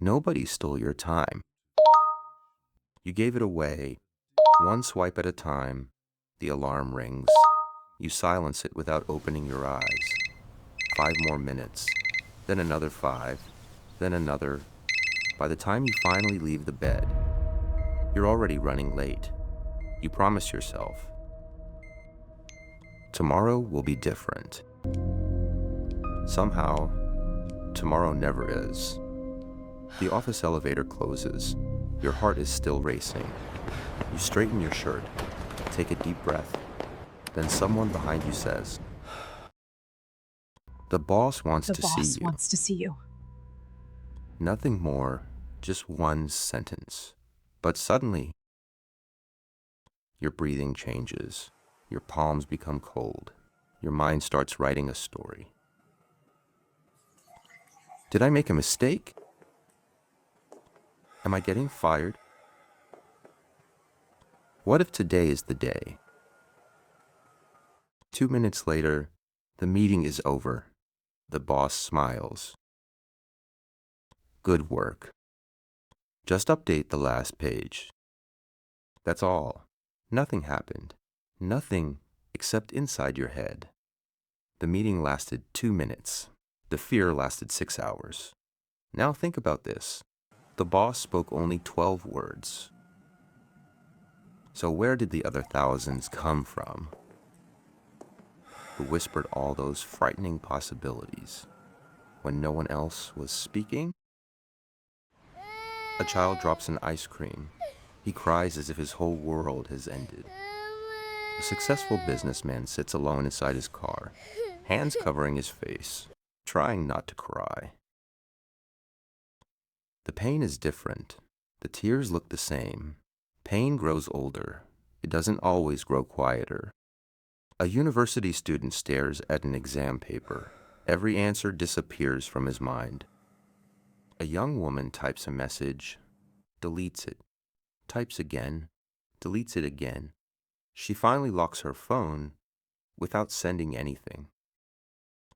Nobody stole your time. You gave it away, one swipe at a time. The alarm rings. You silence it without opening your eyes. 5 more minutes, then another 5, then another. By the time you finally leave the bed, you're already running late. You promise yourself, tomorrow will be different. Somehow, tomorrow never is. The office elevator closes. Your heart is still racing. You straighten your shirt, take a deep breath. Then someone behind you says, "The boss wants to see you." Nothing more, just one sentence. But suddenly, your breathing changes. Your palms become cold. Your mind starts writing a story. Did I make a mistake? Am I getting fired? What if today is the day? 2 minutes later, the meeting is over. The boss smiles. Good work. Just update the last page. That's all. Nothing happened. Nothing except inside your head. The meeting lasted 2 minutes. The fear lasted 6 hours. Now think about this. The boss spoke only 12 words. So where did the other thousands come from? Who whispered all those frightening possibilities when no one else was speaking? A child drops an ice cream. He cries as if his whole world has ended. A successful businessman sits alone inside his car, hands covering his face, trying not to cry. The pain is different. The tears look the same. Pain grows older. It doesn't always grow quieter. A university student stares at an exam paper. Every answer disappears from his mind. A young woman types a message, deletes it, types again, deletes it again. She finally locks her phone without sending anything.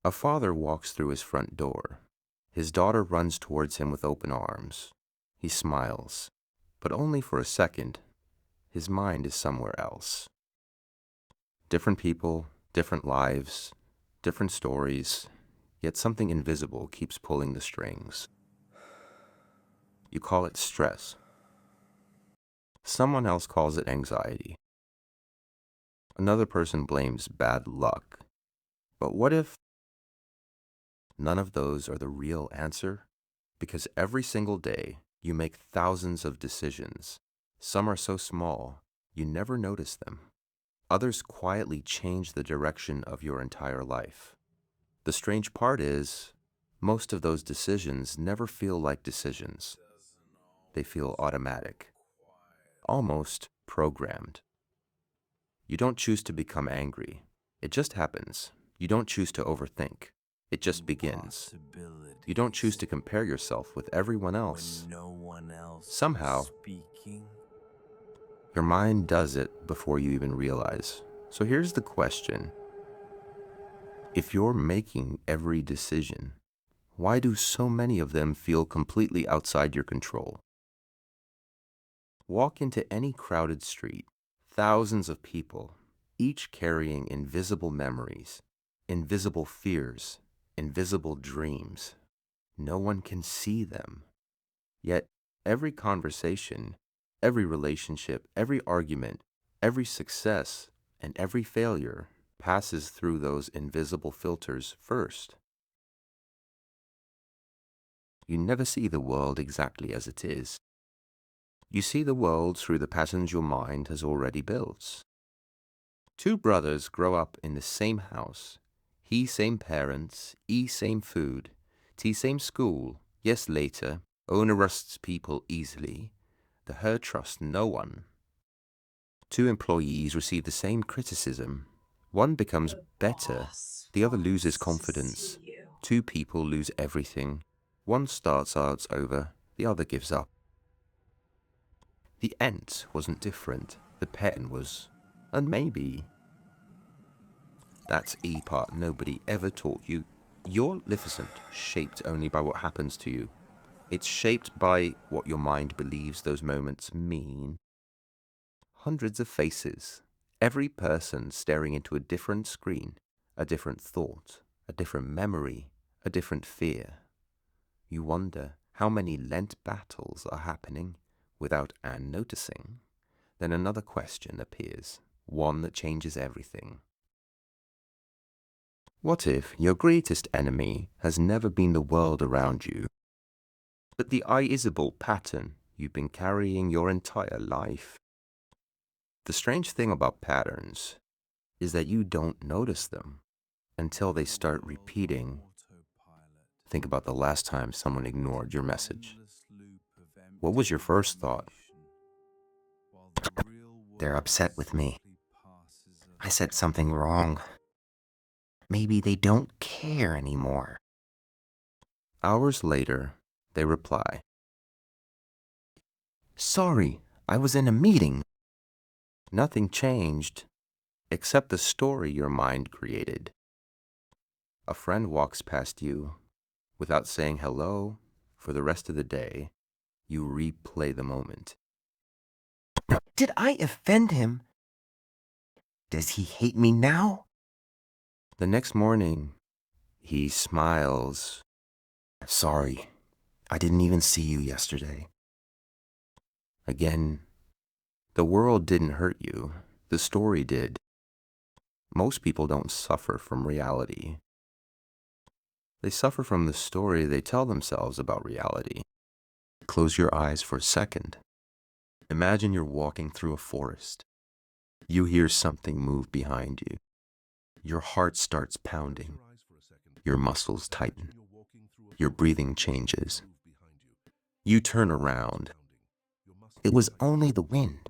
A father walks through his front door. His daughter runs towards him with open arms. He smiles, but only for a second. His mind is somewhere else. Different people, different lives, different stories, yet something invisible keeps pulling the strings. You call it stress. Someone else calls it anxiety. Another person blames bad luck. But what if none of those are the real answer? Because every single day you make thousands of decisions. Some are so small, you never notice them. Others quietly change the direction of your entire life. The strange part is, most of those decisions never feel like decisions. They feel automatic, almost programmed. You don't choose to become angry. It just happens. You don't choose to overthink. It just begins. You don't choose to compare yourself with everyone else. Somehow, your mind does it before you even realize. So here's the question. If you're making every decision, why do so many of them feel completely outside your control? Walk into any crowded street, thousands of people, each carrying invisible memories, invisible fears, invisible dreams. No one can see them. Yet every conversation, every relationship, every argument, every success, and every failure passes through those invisible filters first. You never see the world exactly as it is. You see the world through the patterns your mind has already built. 2 brothers grow up in the same house. He same parents, E same food, T same school. Yes, later, owner trusts people easily. The her trusts no one. 2 employees receive the same criticism. One becomes better, the other loses confidence. 2 people lose everything. One starts over, the other gives up. The ant wasn't different, the pen was. And maybe that's E part nobody ever taught you. You're magnificent, shaped only by what happens to you. It's shaped by what your mind believes those moments mean. Hundreds of faces, every person staring into a different screen, a different thought, a different memory, a different fear. You wonder how many Lent battles are happening without Anne noticing. Then another question appears, one that changes everything. What if your greatest enemy has never been the world around you, but the invisible pattern you've been carrying your entire life? The strange thing about patterns is that you don't notice them until they start repeating. Think about the last time someone ignored your message. What was your first thought? They're upset with me. I said something wrong. Maybe they don't care anymore. Hours later, they reply, "Sorry, I was in a meeting." Nothing changed except the story your mind created. A friend walks past you without saying hello. For the rest of the day, you replay the moment. Did I offend him? Does he hate me now? The next morning, he smiles. Sorry, I didn't even see you yesterday. Again, the world didn't hurt you. The story did. Most people don't suffer from reality. They suffer from the story they tell themselves about reality. Close your eyes for a second. Imagine you're walking through a forest. You hear something move behind you. Your heart starts pounding. Your muscles tighten. Your breathing changes. You turn around. It was only the wind.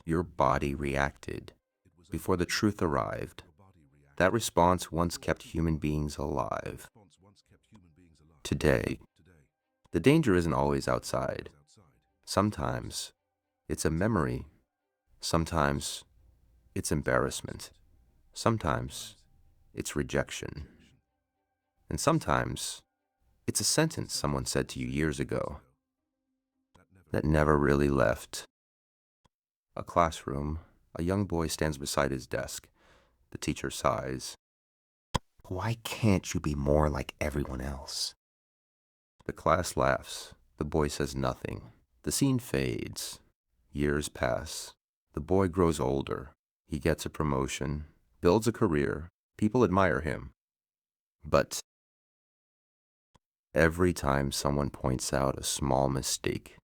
Your body reacted before the truth arrived. That response once kept human beings alive. Today, the danger isn't always outside. Sometimes it's a memory. Sometimes it's embarrassment. Sometimes it's rejection. And sometimes it's a sentence someone said to you years ago that never really left. A classroom, a young boy stands beside his desk. The teacher sighs. Why can't you be more like everyone else? The class laughs. The boy says nothing. The scene fades. Years pass. The boy grows older. He gets a promotion, builds a career. People admire him. But every time someone points out a small mistake,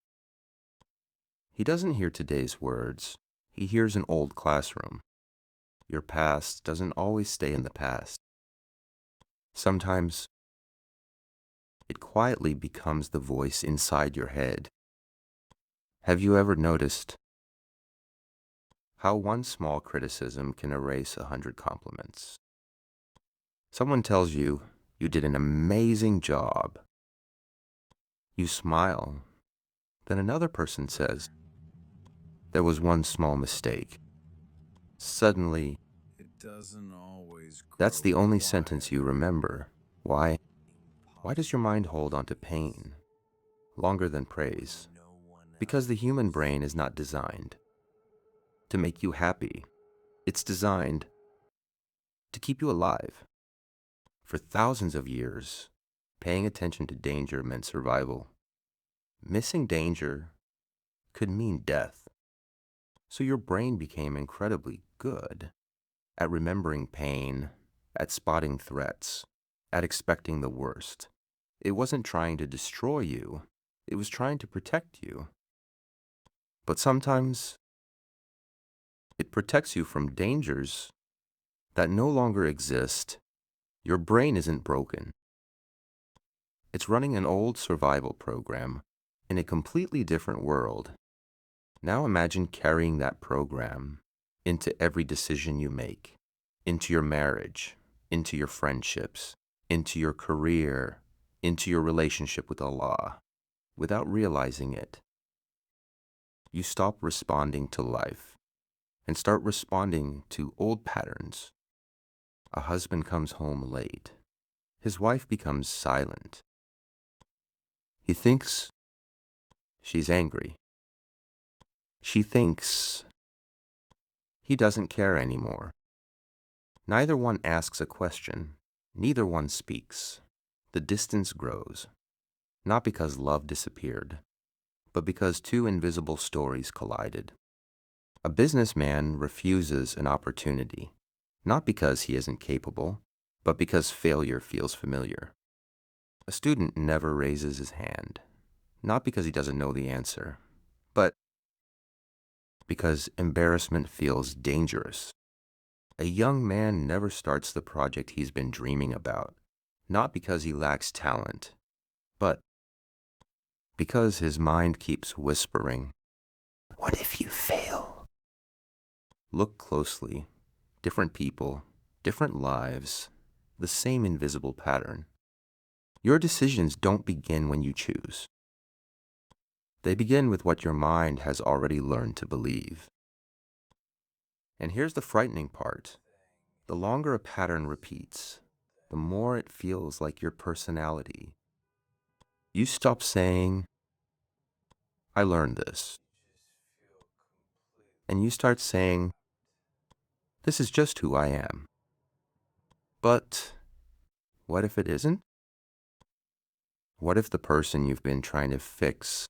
he doesn't hear today's words. He hears an old classroom. Your past doesn't always stay in the past. Sometimes it quietly becomes the voice inside your head. Have you ever noticed how one small criticism can erase 100 compliments? Someone tells you you did an amazing job. You smile. Then another person says, there was one small mistake. Suddenly, that's the only sentence you remember. Why? Why does your mind hold on to pain longer than praise? Because the human brain is not designed to make you happy. It's designed to keep you alive. For thousands of years, paying attention to danger meant survival. Missing danger could mean death. So your brain became incredibly good at remembering pain, at spotting threats, at expecting the worst. It wasn't trying to destroy you. It was trying to protect you. But sometimes it protects you from dangers that no longer exist. Your brain isn't broken. It's running an old survival program in a completely different world. Now imagine carrying that program into every decision you make, into your marriage, into your friendships, into your career, into your relationship with Allah. Without realizing it, you stop responding to life and start responding to old patterns. A husband comes home late. His wife becomes silent. He thinks she's angry. She thinks he doesn't care anymore. Neither one asks a question. Neither one speaks. The distance grows, not because love disappeared, but because two invisible stories collided. A businessman refuses an opportunity, not because he isn't capable, but because failure feels familiar. A student never raises his hand, not because he doesn't know the answer, but because embarrassment feels dangerous. A young man never starts the project he's been dreaming about, not because he lacks talent, but because his mind keeps whispering, What if you fail? look closely. Different people, different lives, the same invisible pattern. Your decisions don't begin when you choose. They begin with what your mind has already learned to believe. And here's the frightening part. The longer a pattern repeats, the more it feels like your personality. You stop saying, I learned this. And you start saying, this is just who I am. But what if it isn't? What if the person you've been trying to fix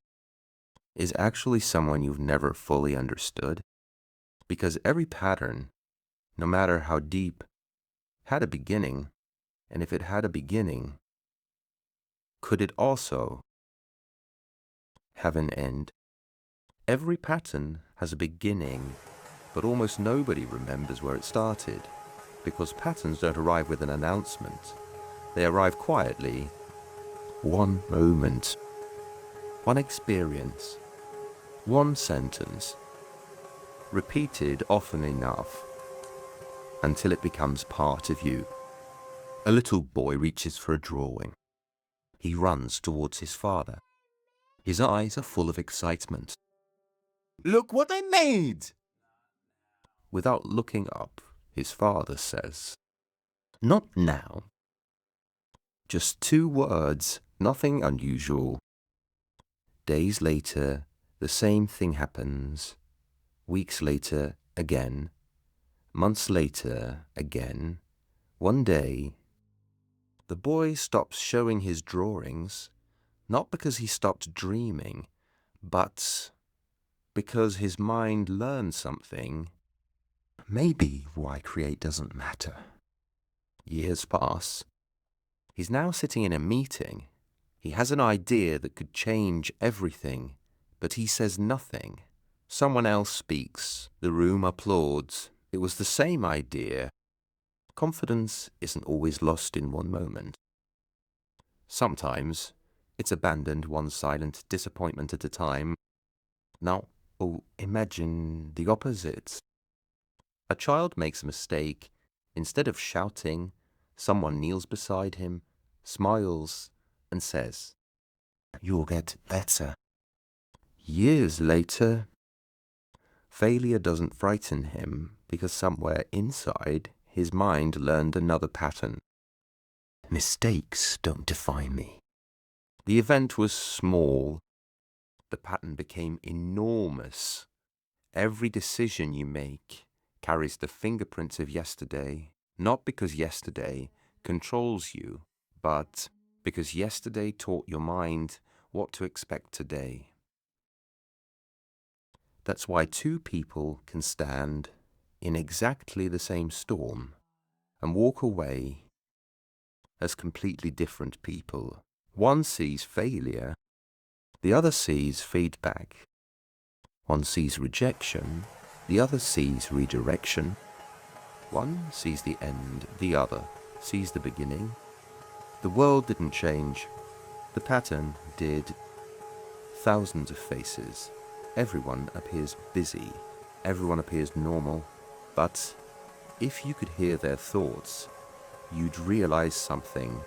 is actually someone you've never fully understood? Because every pattern, no matter how deep, had a beginning, and if it had a beginning, could it also have an end? Every pattern has a beginning, but almost nobody remembers where it started, because patterns don't arrive with an announcement. They arrive quietly. One moment, one experience, one sentence, repeated often enough until it becomes part of you. A little boy reaches for a drawing. He runs towards his father. His eyes are full of excitement. Look what I made! Without looking up, his father says, Not now. Just 2 words, nothing unusual. Days later, the same thing happens. Weeks later, again. Months later, again. One day, the boy stops showing his drawings, not because he stopped dreaming, but because his mind learned something. Maybe why create doesn't matter. Years pass. He's now sitting in a meeting. He has an idea that could change everything, but he says nothing. Someone else speaks. The room applauds. It was the same idea. Confidence isn't always lost in one moment. Sometimes it's abandoned one silent disappointment at a time. Now, imagine the opposite. A child makes a mistake. Instead of shouting, someone kneels beside him, smiles, and says, You'll get better. Years later, failure doesn't frighten him because somewhere inside his mind learned another pattern. Mistakes don't define me. The event was small. The pattern became enormous. Every decision you make carries the fingerprints of yesterday, not because yesterday controls you, but because yesterday taught your mind what to expect today. That's why 2 people can stand in exactly the same storm and walk away as completely different people. One sees failure, the other sees feedback. One sees rejection, the other sees redirection. One sees the end, the other sees the beginning. The world didn't change. The pattern did. Thousands of faces. Everyone appears busy. Everyone appears normal. But if you could hear their thoughts, you'd realize something.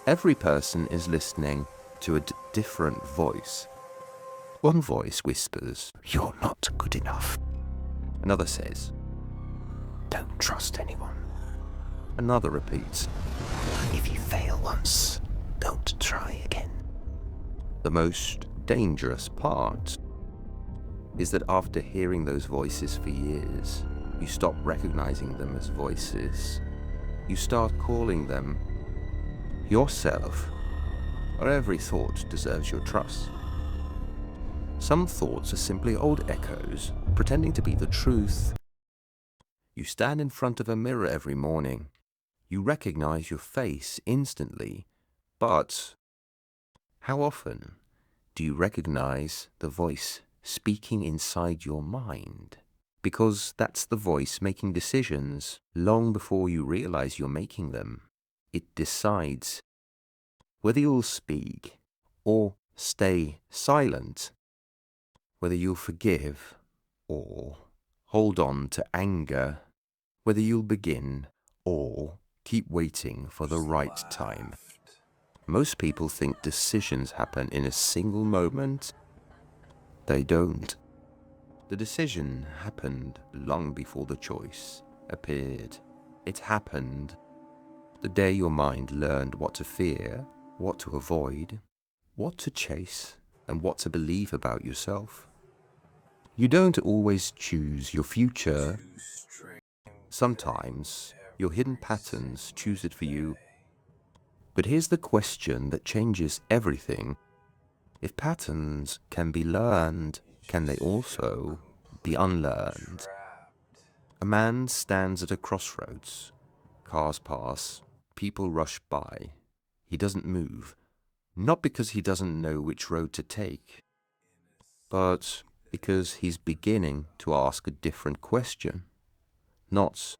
Every person is listening to a different voice. One voice whispers, You're not good enough. Another says, Don't trust anyone. Another repeats, If you fail once, don't try again. The most dangerous part is that after hearing those voices for years, you stop recognizing them as voices. You start calling them yourself, or every thought deserves your trust. Some thoughts are simply old echoes, pretending to be the truth. You stand in front of a mirror every morning. You recognize your face instantly, but how often do you recognize the voice speaking inside your mind? Because that's the voice making decisions long before you realize you're making them. It decides whether you'll speak or stay silent, whether you'll forgive or hold on to anger, whether you'll begin or keep waiting for the right time. Most people think decisions happen in a single moment. They don't. The decision happened long before the choice appeared. It happened the day your mind learned what to fear, what to avoid, what to chase, and what to believe about yourself. You don't always choose your future. Sometimes your hidden patterns choose it for you. But here's the question that changes everything. If patterns can be learned, can they also be unlearned? A man stands at a crossroads. Cars pass, people rush by. He doesn't move, not because he doesn't know which road to take, but because he's beginning to ask a different question. Not,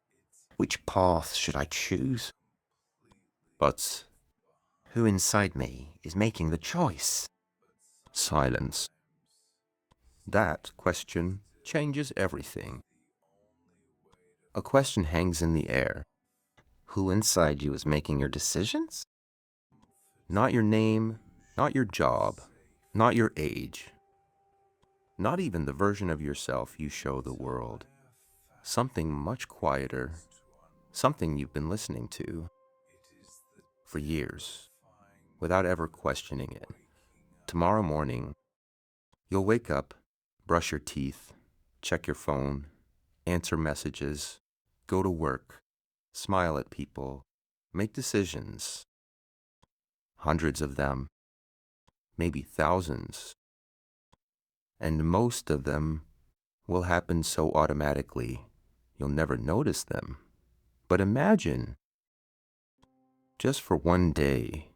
Which path should I choose? but Who inside me is making the choice? silence. That question changes everything. A question hangs in the air. Who inside you is making your decisions? Not your name, not your job, not your age, not even the version of yourself you show the world. Something much quieter, something you've been listening to for years without ever questioning it. Tomorrow morning, you'll wake up, brush your teeth, check your phone, answer messages, go to work, smile at people, make decisions. Hundreds of them, maybe thousands. And most of them will happen so automatically, you'll never notice them. But imagine, just for one day,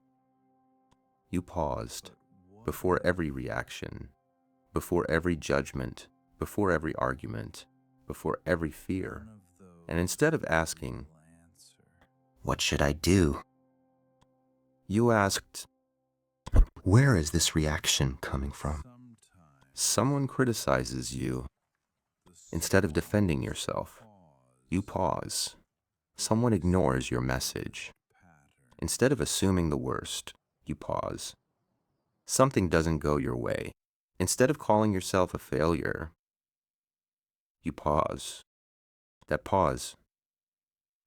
you paused before every reaction, before every judgment, before every argument, before every fear. And instead of asking, What should I do? you asked, Where is this reaction coming from? someone criticizes you. Instead of defending yourself, you pause. Someone ignores your message. Instead of assuming the worst, you pause. Something doesn't go your way. Instead of calling yourself a failure, you pause. That pause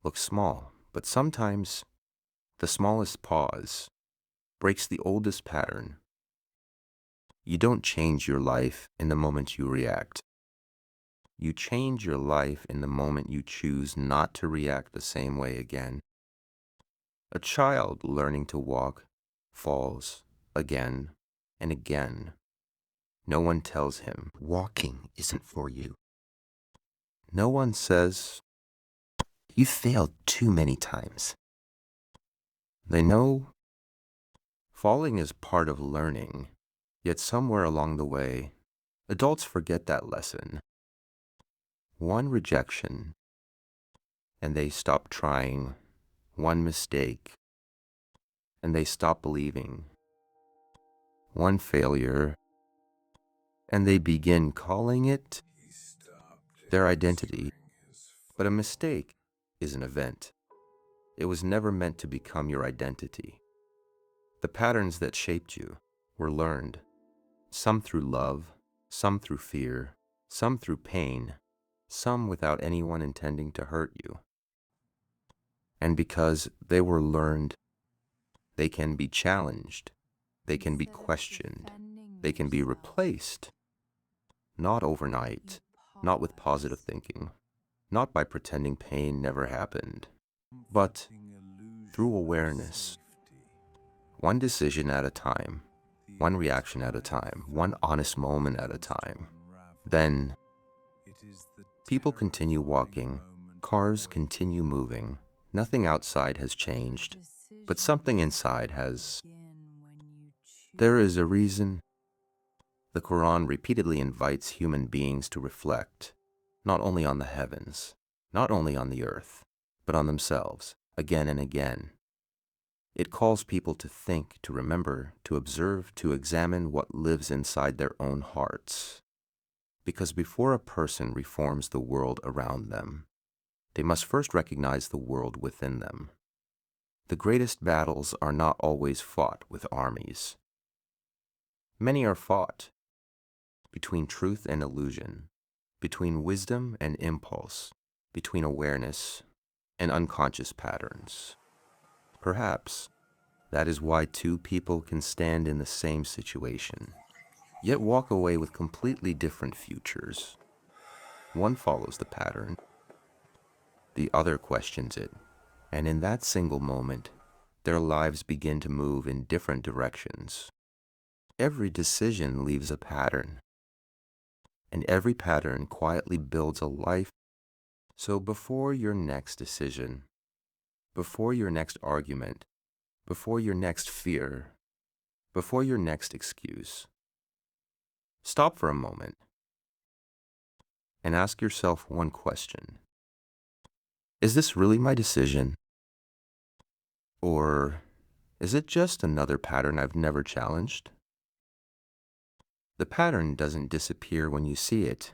looks small, but sometimes the smallest pause breaks the oldest pattern. You don't change your life in the moment you react. You change your life in the moment you choose not to react the same way again. A child learning to walk falls again and again. No one tells him. Walking isn't for you. No one says. You failed too many times. They know falling is part of learning, yet somewhere along the way, adults forget that lesson. One rejection, and they stop trying. One mistake, and they stop believing. One failure, and they begin calling it their identity. But a mistake is an event. It was never meant to become your identity. The patterns that shaped you were learned, some through love, some through fear, some through pain, some without anyone intending to hurt you. And because they were learned, they can be challenged. They can be questioned. They can be replaced. Not overnight, not with positive thinking, not by pretending pain never happened, but through awareness, one decision at a time, one reaction at a time, one honest moment at a time. Then people continue walking, cars continue moving. Nothing outside has changed, but something inside has. There is a reason the Quran repeatedly invites human beings to reflect, not only on the heavens, not only on the earth, but on themselves, again and again. It calls people to think, to remember, to observe, to examine what lives inside their own hearts. Because before a person reforms the world around them, they must first recognize the world within them. The greatest battles are not always fought with armies. Many are fought between truth and illusion, between wisdom and impulse, between awareness and unconscious patterns. Perhaps that is why two people can stand in the same situation, yet walk away with completely different futures. One follows the pattern, the other questions it, and in that single moment, their lives begin to move in different directions. Every decision leaves a pattern, and every pattern quietly builds a life. So before your next decision, before your next argument, before your next fear, before your next excuse, stop for a moment and ask yourself one question. Is this really my decision? Or is it just another pattern I've never challenged? The pattern doesn't disappear when you see it,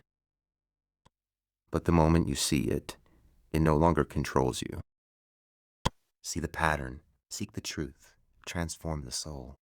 but the moment you see it, it no longer controls you. See the pattern, seek the truth, transform the soul.